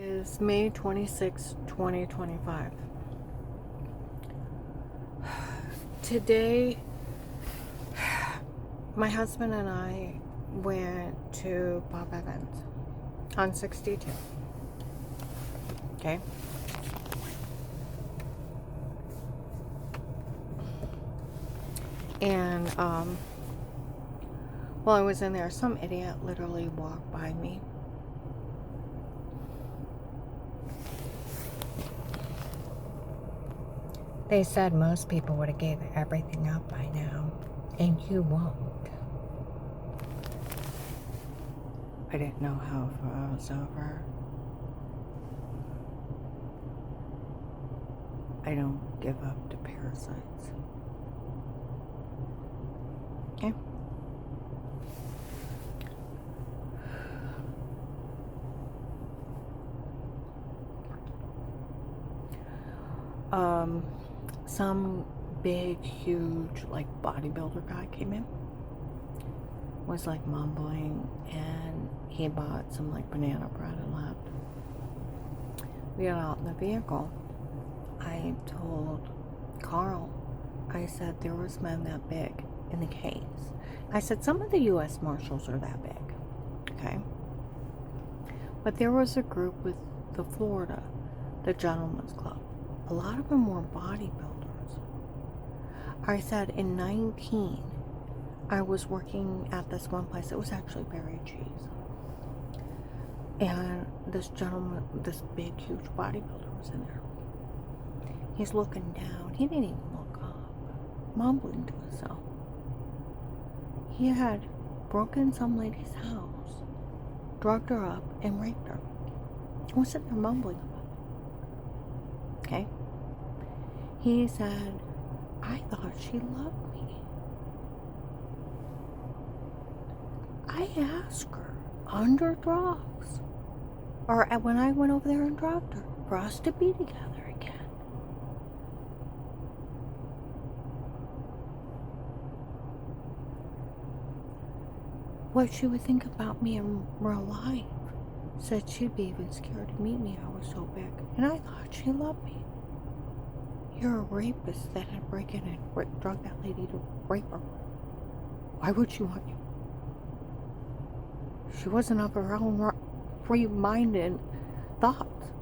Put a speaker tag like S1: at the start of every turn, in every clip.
S1: Is May 26, 2025. Today, my husband and I went to Bob Evans on 62. Okay? And, while I was in there, some idiot literally walked by me. They said most people would have gave everything up by now, and you won't. I didn't know how it was over. I don't give up to parasites. Okay? Some big, huge, like, bodybuilder guy came in. Was, like, mumbling, and he bought some, like, banana bread and left. We got out in the vehicle. I told Carl, I said, there was men that big in the case. I said, some of the U.S. Marshals are that big, okay? But there was a group with the Florida, the Gentleman's Club. A lot of them were bodybuilders. I said, in 19, I was working at this one place. It was actually Berry Cheese. And this gentleman, this big, huge bodybuilder was in there. He's looking down. He didn't even look up, mumbling to himself. He had broken some lady's house, drugged her up, and raped her. He was sitting there mumbling about it. Okay? He said, I thought she loved me. I asked her under drugs, or when I went over there and drugged her, for us to be together again. What she would think about me in real life. Said she'd be even scared to meet me. I was so big. And I thought she loved me. You're a rapist that had break in and drug that lady to rape her. Why would she want you? She wasn't of her own free-minded thoughts.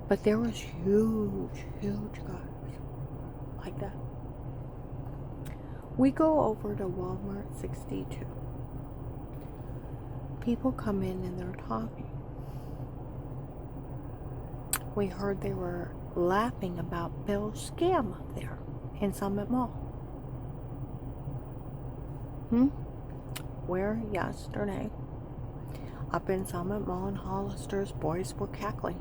S1: But there was huge, huge guys like that. We go over to Walmart 62. People come in and they're talking. We heard they were laughing about Bill's scam up there in Summit Mall. Where yesterday, up in Summit Mall in Hollister's, boys were cackling.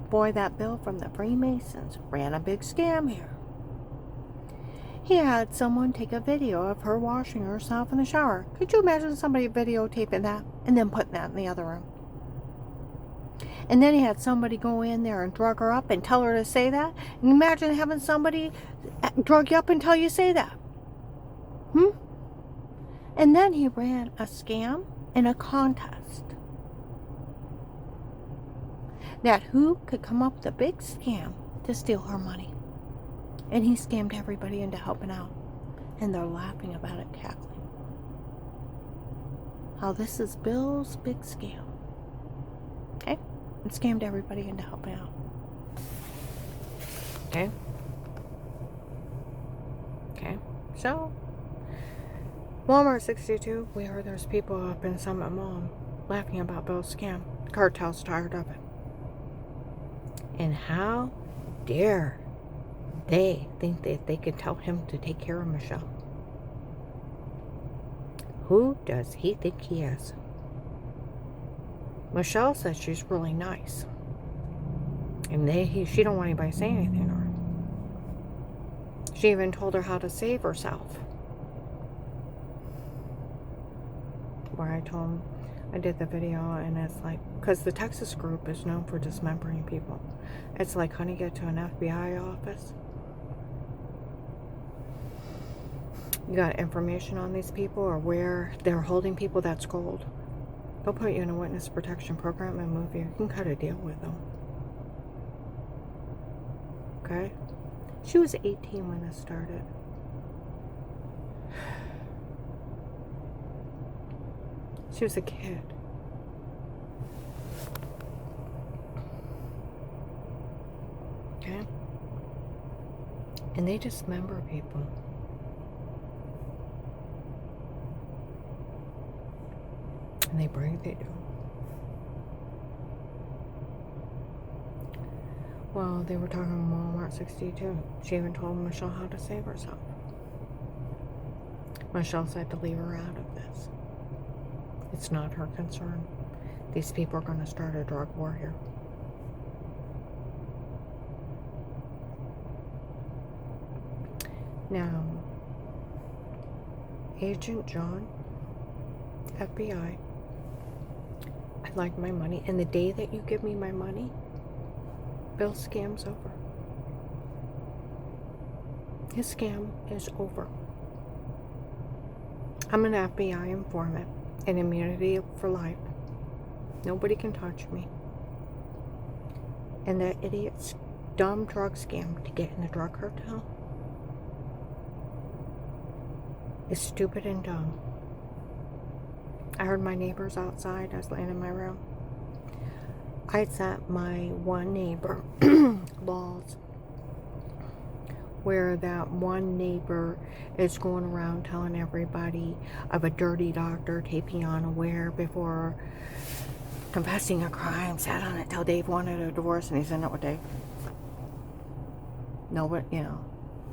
S1: Boy, that Bill from the Freemasons ran a big scam here. He had someone take a video of her washing herself in the shower. Could you imagine somebody videotaping that and then putting that in the other room? And then he had somebody go in there and drug her up and tell her to say that. And imagine having somebody drug you up and tell you to say that. And then he ran a scam and a contest. That who could come up with a big scam to steal her money. And he scammed everybody into helping out. And they're laughing about it, cackling. How this is Bill's big scam. Okay? And scammed everybody into helping out. Okay? Okay? So, Walmart 62, we heard there's people up in Summit Mall laughing about Bill's scam. Cartel's tired of it. And how dare they think that they could tell him to take care of Michelle? Who does he think he is? Michelle says she's really nice. And she don't want anybody to say anything to her. She even told her how to save herself. Where I told him, I did the video, and it's like, because the Texas group is known for dismembering people. It's like, honey, get to an FBI office. you got information on these people or where they're holding people, that's gold. They'll put you in a witness protection program and move you. You can cut a deal with them. Okay? She was 18 when this started. She was a kid. Okay? And they dismember people. And they break, they do. Well, they were talking in Walmart 62. She even told Michelle how to save herself. Michelle said to leave her out of this. It's not her concern. These people are going to start a drug war here. Now, Agent John, FBI, I'd like my money. And the day that you give me my money, Bill's scam's over. His scam is over. I'm an FBI informant and immunity for life. Nobody can touch me. And that idiot's dumb drug scam to get in the drug cartel is stupid and dumb. I heard my neighbors outside. I was laying in my room. I sent my one neighbor laws where that one neighbor is going around telling everybody of a dirty doctor taping on aware before confessing a crime, sat on it till Dave wanted a divorce, and he's in it with Dave. Nobody,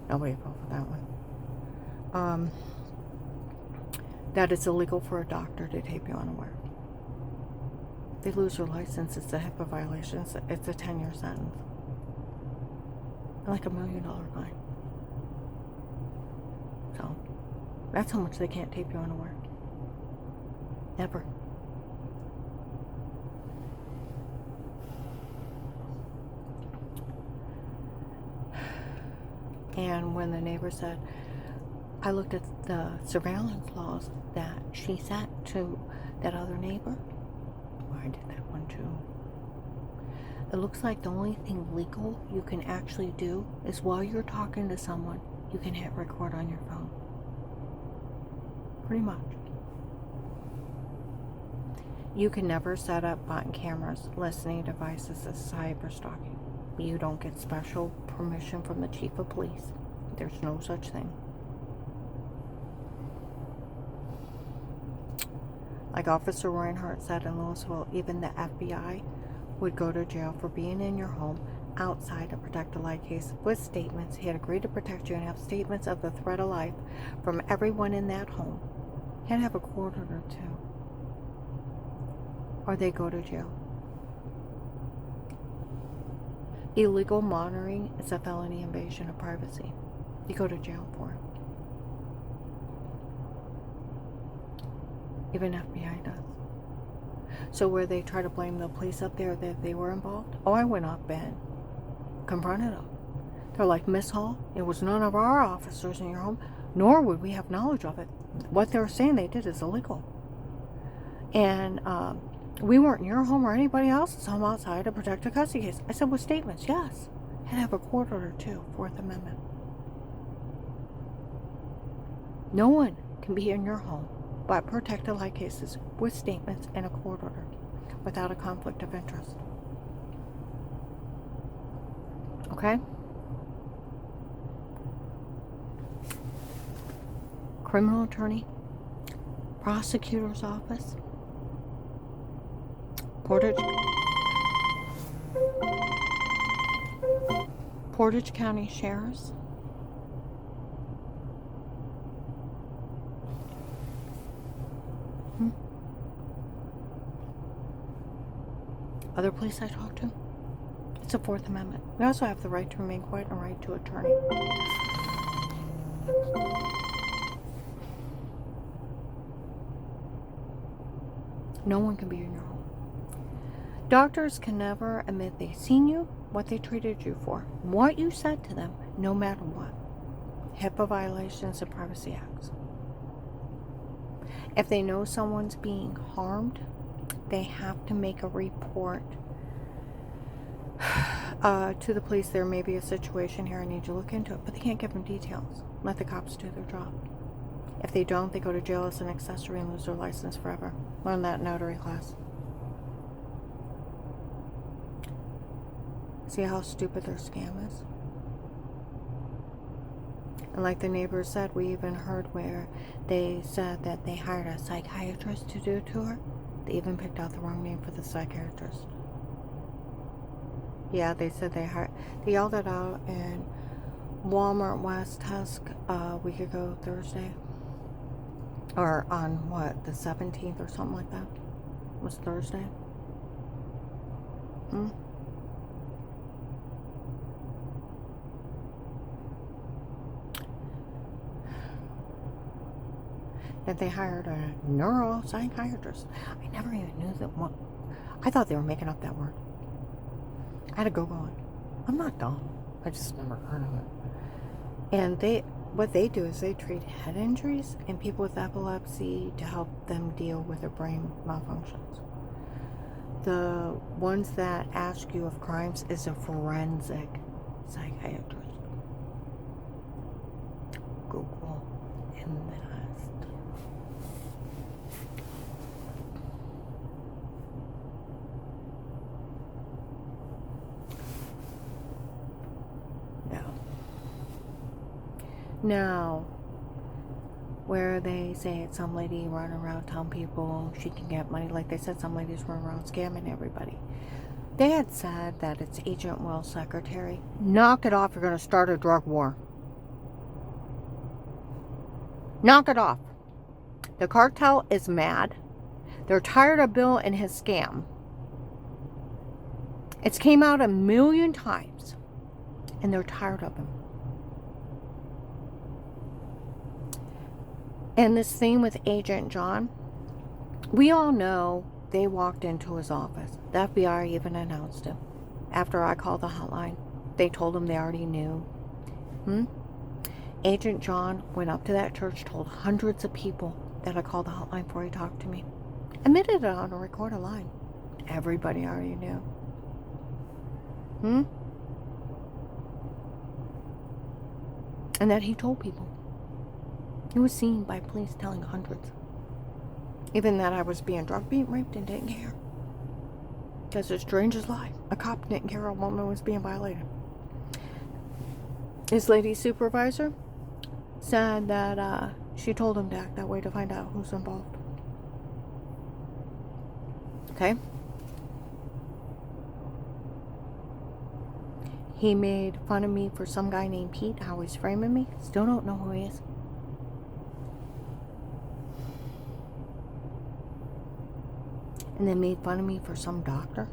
S1: nobody fell for that one. That it's illegal for a doctor to tape you unaware. They lose their license. It's a HIPAA violation. It's a 10-year sentence. And like $1 million fine. So, that's how much they can't tape you unaware. Never. And when the neighbor said, I looked at the surveillance laws that she sent to that other neighbor. I did that one too. It looks like the only thing legal you can actually do is while you're talking to someone, you can hit record on your phone. Pretty much. You can never set up button cameras, listening devices as cyber stalking. You don't get special permission from the chief of police. There's no such thing. Like Officer Reinhardt said in Louisville, even the FBI would go to jail for being in your home outside a protected life case with statements. He had agreed to protect you and have statements of the threat of life from everyone in that home. He had to have a court order too. Or they go to jail. Illegal monitoring is a felony invasion of privacy. You go to jail for it. Even FBI does. So where they try to blame the police up there that they were involved, I went up and confronted them. They're like, Miss Hall, it was none of our officers in your home, nor would we have knowledge of it. What they're saying they did is illegal. And we weren't in your home or anybody else's home outside a protected custody case. I said, with statements, yes. And have a court order too, Fourth Amendment. No one can be in your home but protected life cases with statements and a court order without a conflict of interest. Okay? Criminal attorney, prosecutor's office, Portage County Sheriff's, other police I talk to, it's a Fourth Amendment. We also have the right to remain quiet and a right to attorney. No one can be in your home. Doctors can never admit they've seen you, what they treated you for, what you said to them, no matter what. HIPAA violations and privacy acts. If they know someone's being harmed, they have to make a report to the police. There may be a situation here, I need you to look into it, but they can't give them details. Let the cops do their job. If they don't, they go to jail as an accessory and lose their license forever. Learn that in notary class. See how stupid their scam is? And like the neighbors said, we even heard where they said that they hired a psychiatrist to do a tour. They even picked out the wrong name for the psychiatrist. Yeah, they said they yelled it out in Walmart West Tusk a week ago, Thursday. Or on what, the 17th or something like that? It was Thursday. That they hired a neuropsychiatrist. I never even knew that one. I thought they were making up that word. I had to Google it. I'm not dumb. I just never heard of it. And what they do is they treat head injuries and people with epilepsy to help them deal with their brain malfunctions. The ones that ask you of crimes is a forensic psychiatrist. Google invest. Now, where they say it's some lady running around telling people she can get money, like they said some ladies run around scamming everybody. They had said that it's Agent Will's secretary. Knock it off, you're going to start a drug war. Knock it off. The cartel is mad. They're tired of Bill and his scam. It's came out 1,000,000 times, and they're tired of him. And this thing with Agent John, we all know they walked into his office. The FBI even announced it. After I called the hotline, they told him they already knew. Agent John went up to that church, told hundreds of people that I called the hotline before he talked to me. Admitted it on a recorded line. Everybody already knew. And that he told people. He was seen by police telling hundreds. Even that I was being drug beat, raped, and didn't care. Because it's strange as life. A cop didn't care a woman was being violated. His lady supervisor said that she told him to act that way to find out who's involved. Okay? He made fun of me for some guy named Pete, how he's framing me. Still don't know who he is. And then made fun of me for some doctor.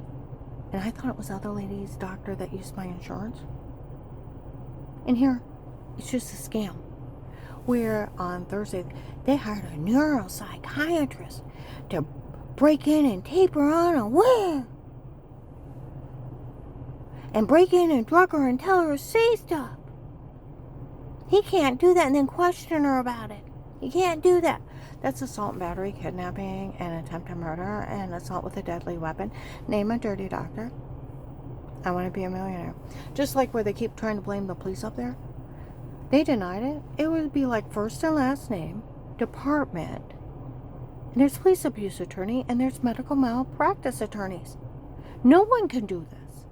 S1: And I thought it was other lady's doctor that used my insurance. And here, it's just a scam. Where on Thursday, they hired a neuropsychiatrist to break in and tape her on a whim. And break in and drug her and tell her to say stuff. He can't do that and then question her about it. He can't do that. That's assault and battery, kidnapping, and attempted murder, and assault with a deadly weapon. Name a dirty doctor. I want to be a millionaire. Just like where they keep trying to blame the police up there. They denied it. It would be like first and last name, department, and there's police abuse attorney, and there's medical malpractice attorneys. No one can do this.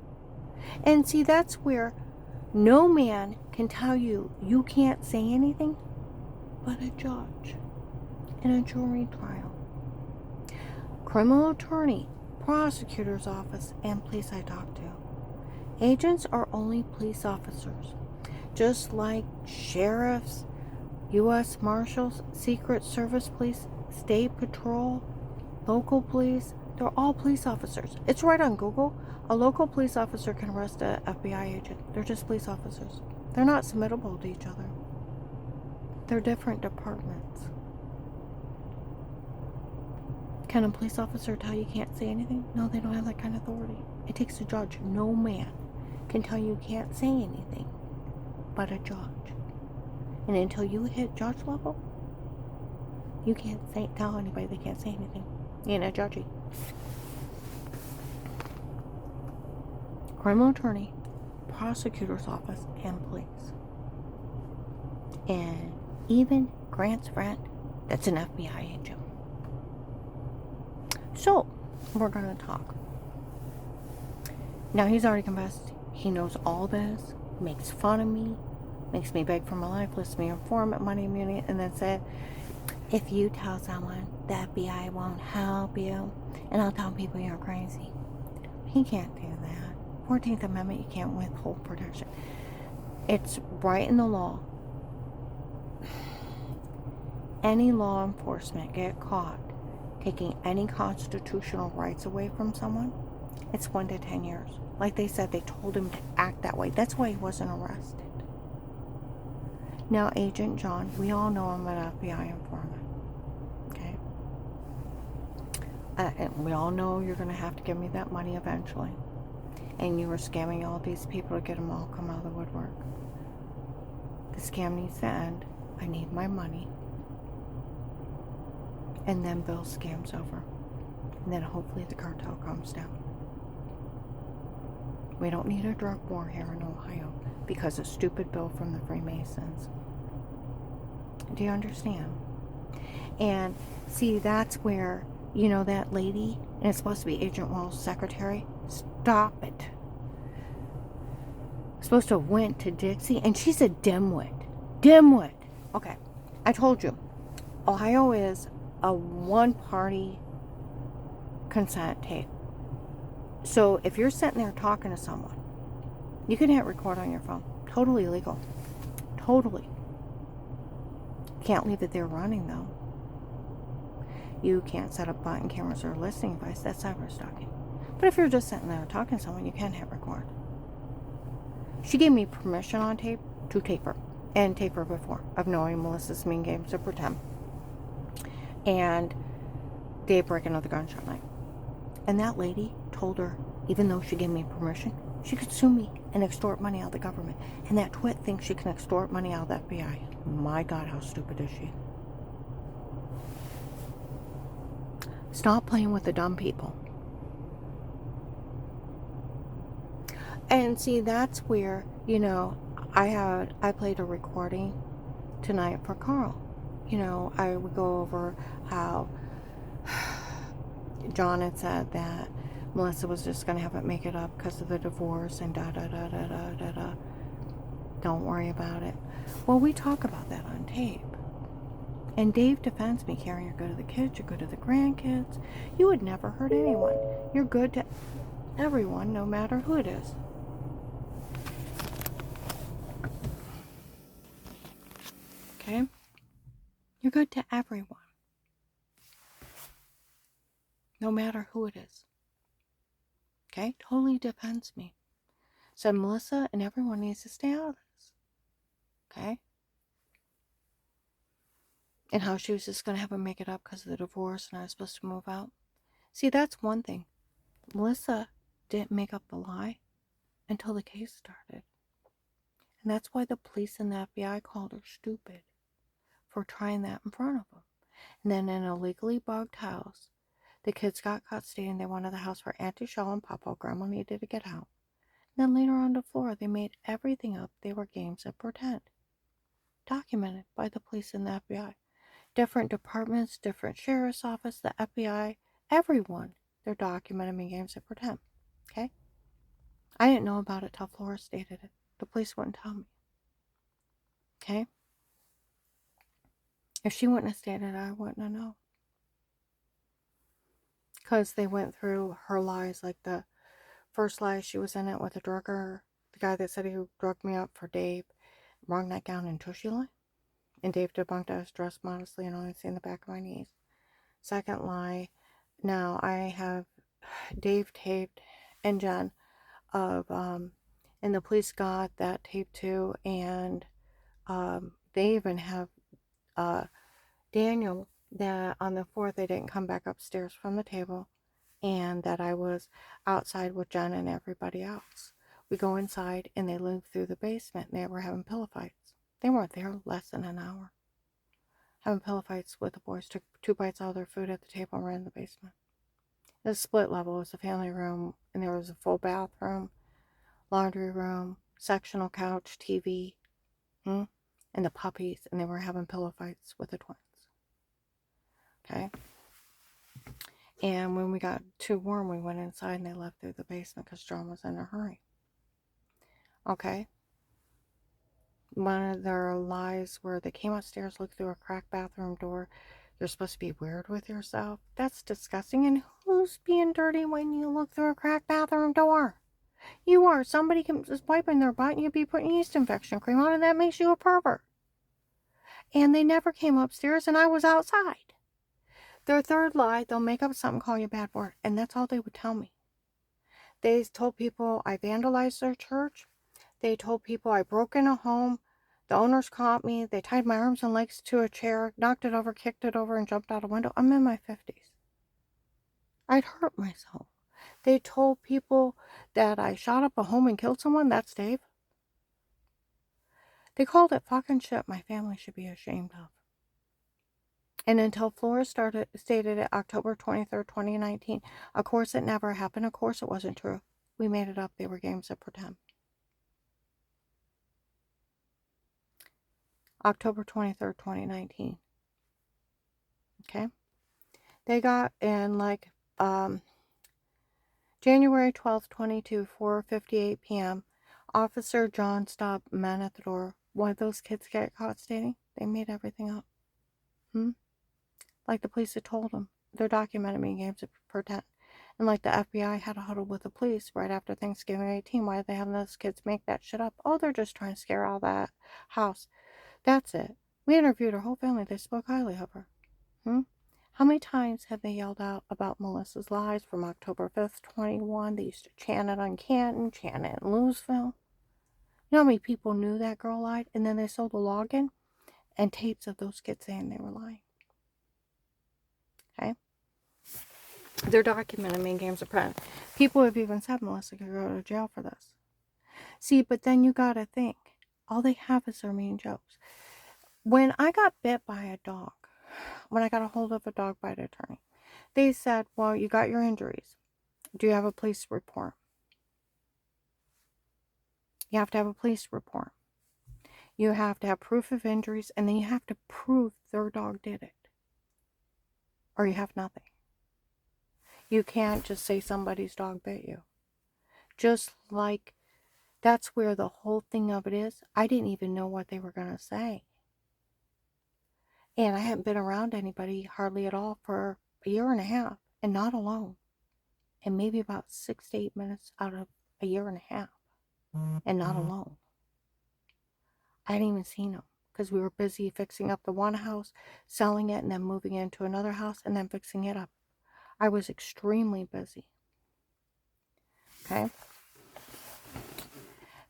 S1: And see, that's where no man can tell you you can't say anything but a judge in a jury trial. Criminal attorney, prosecutor's office, and police I talk to. Agents are only police officers. Just like sheriffs, U.S. Marshals, Secret Service police, State Patrol, local police, they're all police officers. It's right on Google. A local police officer can arrest an FBI agent. They're just police officers. They're not submittable to each other. They're different departments. Can a police officer tell you can't say anything? No, they don't have that kind of authority. It takes a judge. No man can tell you can't say anything but a judge. And until you hit judge level, you can't tell anybody they can't say anything. You're not judgy. Criminal attorney, prosecutor's office, and police. And even Grant's friend, that's an FBI agent. So, we're going to talk. Now, he's already confessed. He knows all this, makes fun of me, makes me beg for my life, lists me informant, money, immunity, and then said, if you tell someone, the FBI won't help you, and I'll tell people you're crazy. He can't do that. 14th Amendment, you can't withhold protection. It's right in the law. Any law enforcement get caught taking any constitutional rights away from someone, it's 1 to 10 years. Like they said, they told him to act that way. That's why he wasn't arrested. Now, Agent John, we all know I'm an FBI informant. Okay? And we all know you're going to have to give me that money eventually. And you were scamming all these people to get them all come out of the woodwork. The scam needs to end. I need my money. And then Bill's scam's over. And then hopefully the cartel comes down. We don't need a drug war here in Ohio because of stupid Bill from the Freemasons. Do you understand? And see, that's where, you know, that lady, and it's supposed to be Agent Wells' secretary, stop it. Supposed to have went to Dixie, and she's a dimwit. Dimwit. Okay, I told you, Ohio is a one-party consent tape. So if you're sitting there talking to someone, you can hit record on your phone. Totally legal. Totally. Can't leave it there running, though. You can't set up button cameras or a listening device. That's cyber stalking. But if you're just sitting there talking to someone, you can hit record. She gave me permission on tape to tape her. And tape her before, of knowing Melissa's mean games of pretend. And Dave breaking of the gunshot night. And that lady told her, even though she gave me permission, she could sue me and extort money out of the government. And that twit thinks she can extort money out of the FBI. My God, how stupid is she? Stop playing with the dumb people. And see, that's where, you know, I played a recording tonight for Carl. You know, I would go over how John had said that Melissa was just going to have it make it up because of the divorce and da-da-da-da-da-da-da. Don't worry about it. Well, we talk about that on tape. And Dave defends me, Karen, you're good to the kids, you're good to the grandkids. You would never hurt anyone. You're good to everyone, no matter who it is. Okay? You're good to everyone. No matter who it is. Okay? Totally defends me. So Melissa and everyone needs to stay out of this. Okay? And how she was just going to have him make it up because of the divorce and I was supposed to move out. See, that's one thing. Melissa didn't make up the lie until the case started. And that's why the police and the FBI called her stupid for trying that in front of them. And then in a legally bugged house, the kids got caught stating they wanted the house for Auntie Shell and Papa. Grandma needed to get out. And then later on the floor, they made everything up. They were games of pretend. Documented by the police and the FBI. Different departments, different sheriff's office, the FBI, everyone. They're documenting games of pretend. Okay? I didn't know about it till Flora stated it. The police wouldn't tell me. Okay? If she wouldn't have stated it, I wouldn't have known. Because they went through her lies, like the first lie she was in it with the drugger, the guy that said he drugged me up for Dave, wrong nightgown and tushy lie. And Dave debunked I was dressed modestly and only seeing the back of my knees. Second lie, now I have Dave taped and Jen of, and the police got that tape too, and they even have Daniel that on the 4th they didn't come back upstairs from the table, and that I was outside with Jen and everybody else. We go inside and they live through the basement and they were having pillow fights. They weren't there less than an hour. Having pillow fights with the boys, took 2 bites out of their food at the table and ran in the basement. It was a split level. It was a family room, and there was a full bathroom, laundry room, sectional couch, TV, and the puppies, and they were having pillow fights with the twins. Okay? And when we got too warm, we went inside and they left through the basement because John was in a hurry. Okay? One of their lies where they came upstairs, looked through a cracked bathroom door. You're supposed to be weird with yourself. That's disgusting. And who's being dirty when you look through a cracked bathroom door? You are. Somebody just wiping their butt and you'd be putting yeast infection cream on, and that makes you a pervert. And they never came upstairs, and I was outside. Their third lie, they'll make up something, call you a bad word, and that's all they would tell me. They told people I vandalized their church. They told people I broke in a home. The owners caught me. They tied my arms and legs to a chair, knocked it over, kicked it over, and jumped out a window. I'm in my 50s. I'd hurt myself. They told people that I shot up a home and killed someone. That's Dave. They called it fucking shit my family should be ashamed of. And until Flores stated it October 23rd, 2019, of course it never happened. Of course it wasn't true. We made it up. They were games of pretend. October 23rd, 2019. Okay? They got in like January 12th, 22, 4:58 p.m. Officer John stopped men at the door. Why those kids get caught stating? They made everything up. Like the police had told them. They're documenting me in games of pretend. And like the FBI had a huddle with the police right after Thanksgiving 18. Why are they having those kids make that shit up? Oh, they're just trying to scare out that house. That's it. We interviewed her whole family. They spoke highly of her. How many times have they yelled out about Melissa's lies from October 5th, 21? They used to chant it on Canton, chant it in Louisville. You know how many people knew that girl lied? And then they sold a login and tapes of those kids saying they were lying. Okay? They're documenting me in games of pretend. People have even said Melissa could go to jail for this. See, but then you gotta think. All they have is their mean jokes. When I got bit by a dog, when I got a hold of a dog bite attorney, they said, well, you got your injuries. Do you have a police report? You have to have a police report. You have to have proof of injuries, and then you have to prove their dog did it. Or you have nothing. You can't just say somebody's dog bit you. Just like that's where the whole thing of it is. I didn't even know what they were going to say. And I hadn't been around anybody hardly at all for a year and a half, and not alone. And maybe about 6 to 8 minutes out of a year and a half, and not alone. I hadn't even seen them because we were busy fixing up the one house, selling it, and then moving into another house, and then fixing it up. I was extremely busy. Okay?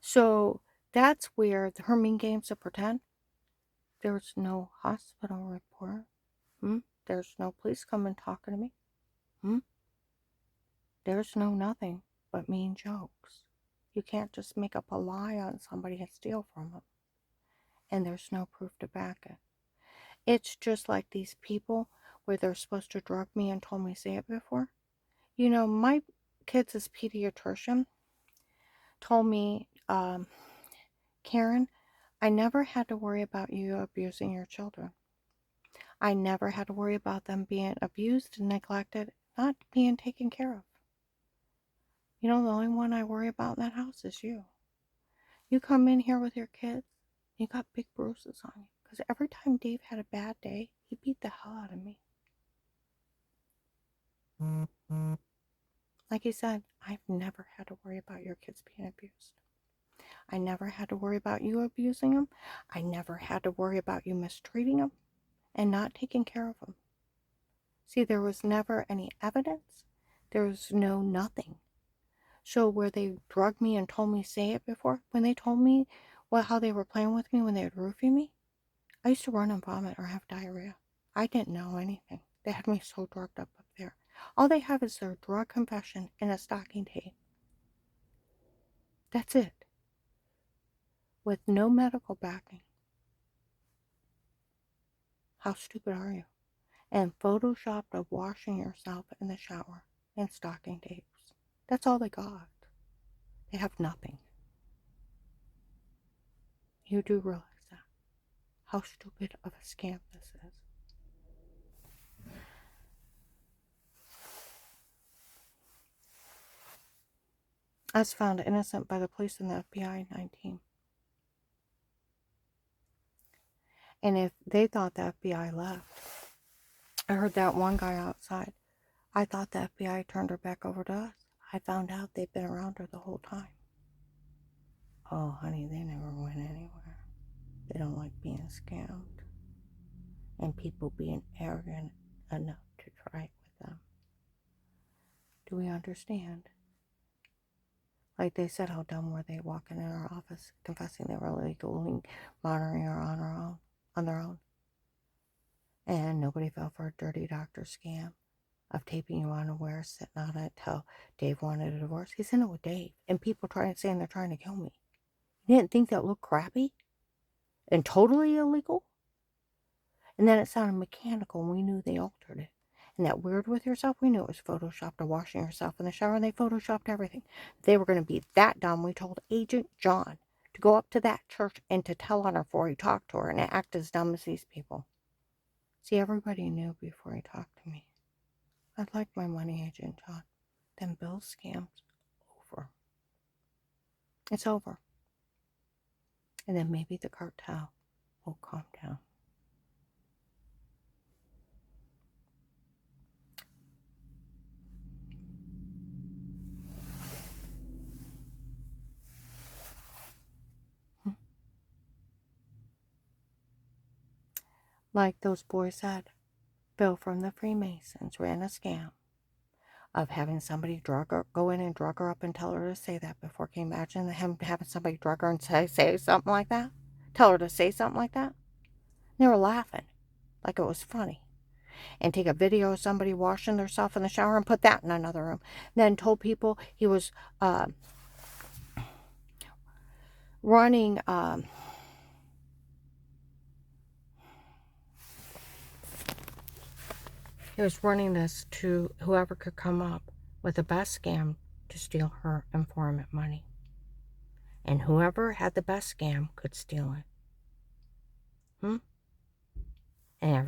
S1: So that's where her mean games of pretend. There's no hospital report. There's no police coming talking to me. There's no nothing but mean jokes. You can't just make up a lie on somebody and steal from them. And there's no proof to back it. It's just like these people where they're supposed to drug me and told me to say it before. You know, my kids' pediatrician told me, Karen, I never had to worry about you abusing your children. I never had to worry about them being abused and neglected, not being taken care of. You know, the only one I worry about in that house is you. You come in here with your kids, you got big bruises on you. Because every time Dave had a bad day, he beat the hell out of me. Like he said, I've never had to worry about your kids being abused. I never had to worry about you abusing them. I never had to worry about you mistreating them and not taking care of them. See, there was never any evidence. There was no nothing. So where they drugged me and told me to say it before, when they told me how they were playing with me when they would roofie me, I used to run and vomit or have diarrhea. I didn't know anything. They had me so drugged up there. All they have is their drug confession and a stocking tape. That's it. With no medical backing. How stupid are you? And photoshopped of washing yourself in the shower and stocking tapes. That's all they got. They have nothing. You do realize that. How stupid of a scam this is. I was found innocent by the police and the FBI in 19. And if they thought the FBI left, I heard that one guy outside. I thought the FBI turned her back over to us. I found out they've been around her the whole time. Oh, honey, they never went anywhere. They don't like being scammed. And people being arrogant enough to try it with them. Do we understand? Like they said, how dumb were they walking in our office confessing they were illegally monitoring her on their own. And nobody fell for a dirty doctor scam of taping you unaware, sitting on it till Dave wanted a divorce. He's in it with Dave. And people saying they're trying to kill me. You didn't think that looked crappy? And totally illegal? And then it sounded mechanical and we knew they altered it. And that weird with yourself, we knew it was photoshopped of washing yourself in the shower, and they photoshopped everything. They were going to be that dumb. We told Agent John to go up to that church and to tell on her before he talked to her and act as dumb as these people. See, everybody knew before he talked to me. I'd like my money, Agent John. Then Bill's scam's over. It's over. And then maybe the cartel will calm down. Like those boys said, Bill from the Freemasons ran a scam of having somebody go in and drug her up and tell her to say that before. Can you imagine him having somebody drug her and say something like that? Tell her to say something like that? They were laughing like it was funny. And take a video of somebody washing themselves in the shower and put that in another room. Then told people he was running he was running this to whoever could come up with the best scam to steal her informant money. And whoever had the best scam could steal it. And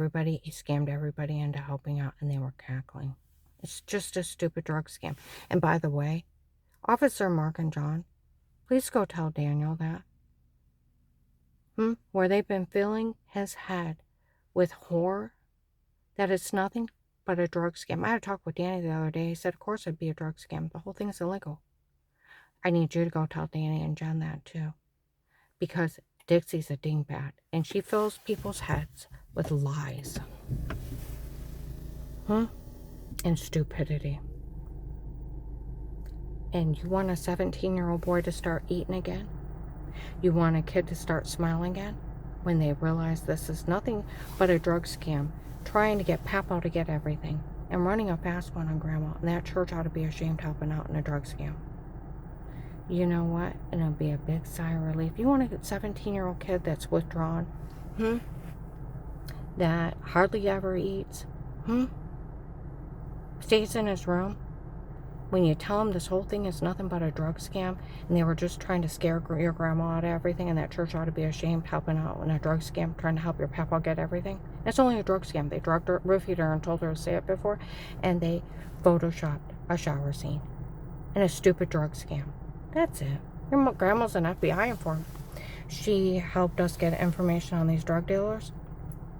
S1: he scammed everybody into helping out, and they were cackling. It's just a stupid drug scam. And by the way, Officer Mark and John, please go tell Daniel that. Where they've been filling his head with horror, that it's nothing but a drug scam. I had a talk with Danny the other day. He said, of course it'd be a drug scam. The whole thing is illegal. I need you to go tell Danny and Jen that too. Because Dixie's a dingbat, and she fills people's heads with lies. And stupidity. And you want a 17-year-old boy to start eating again? You want a kid to start smiling again? When they realize this is nothing but a drug scam, trying to get Papa to get everything, and running a fast one on Grandma, and that church ought to be ashamed helping out in a drug scam. You know what? And it'll be a big sigh of relief. You want a 17-year-old kid that's withdrawn? That hardly ever eats? Stays in his room? When you tell him this whole thing is nothing but a drug scam, and they were just trying to scare your grandma out of everything, and that church ought to be ashamed helping out in a drug scam, trying to help your papa get everything. It's only a drug scam. They drugged her, roofied her, and told her to say it before, and they photoshopped a shower scene. And a stupid drug scam. That's it. Your grandma's an FBI informant. She helped us get information on these drug dealers,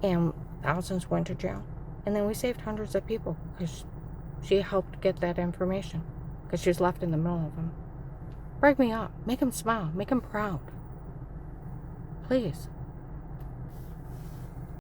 S1: and thousands went to jail. And then we saved hundreds of people because she helped get that information, because she was left in the middle of them. Break me up. Make him smile. Make him proud. Please.